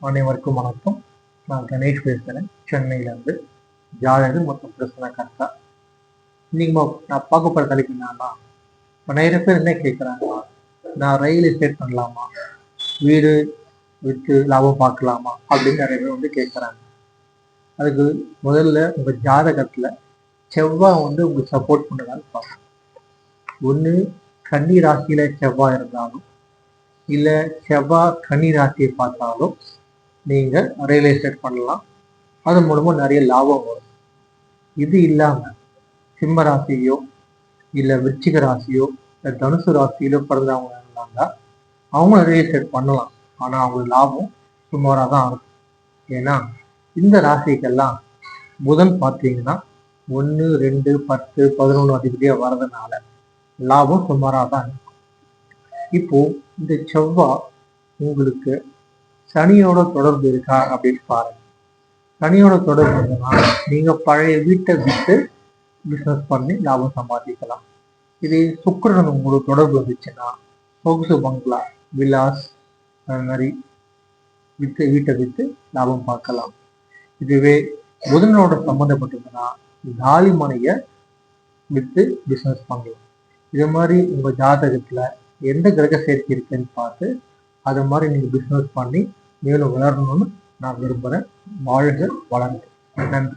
அனைவருக்கும் வணக்கம். நான் கணேஷ் பேசுகிறேன், சென்னையிலேருந்து. ஜாதகர் மற்றும் பிரச்சனை கர்த்தா. இன்னைக்கு நான் பார்க்க போகிற தலைப்பு என்னன்னா, இப்போ நிறைய பேர் என்ன கேட்குறாங்கன்னா, நான் ரயில் எஸ்டேட் பண்ணலாமா, வீடு விற்று லாபம் பார்க்கலாமா அப்படின்னு நிறைய பேர் வந்து கேட்குறாங்க. அதுக்கு முதல்ல உங்கள் ஜாதகத்தில் செவ்வாய் உங்களுக்கு சப்போர்ட் பண்ணுறான்னு பார்க்கணும். ஒன்று கன்னி ராசியில் செவ்வாய் இருந்தாலும், இல்லை செவ்வாய் கன்னி ராசியை பார்த்தாலும் நீங்கள் ரியல் எஸ்டேட் பண்ணலாம். அது மூலமா நிறைய லாபம் வரும். இது இல்லாம சிம்ம ராசியோ இல்லை விருச்சிக ராசியோ இல்லை தனுசு ராசியிலோ பிறந்தவங்க இருந்தாங்க, அவங்க ரியல் எஸ்டேட் பண்ணலாம். ஆனால் அவங்களுக்கு லாபம் சுமாராக தான் இருக்கும். ஏன்னா இந்த ராசிக்கெல்லாம் புதன் பார்த்தீங்கன்னா 1, 2, 10, 11 அதிபதியாக வர்றதுனால லாபம் சுமாராக தான் இருக்கும். இப்போ இந்த செவ்வாய் உங்களுக்கு சனியோட தொடர்பு இருக்கா அப்படின்னு பாருங்க. சனியோட தொடர்பு இருந்ததுன்னா நீங்க பழைய வீட்டை விட்டு பிசினஸ் பண்ணி லாபம் சம்பாதிக்கலாம். இது சுக்கிரன் உங்களுக்கு தொடர்பு இருந்துச்சுன்னா சொகுசு பங்களா, விலாஸ் அந்த மாதிரி வீட்டை விட்டு லாபம் பார்க்கலாம். இதுவே புதனோட சம்மந்தப்பட்டிருந்ததுன்னா காலி மனையை வித்து பிசினஸ் பண்ணலாம். இது மாதிரி உங்க ஜாதகத்துல எந்த கிரக சேர்க்கை இருக்குன்னு பார்த்து அது மாதிரி நீங்க பிசினஸ் பண்ணி மேலும் வளரணும்னு நான் விரும்புகிறேன். வாழ்க வளர்ந்து. நன்றி.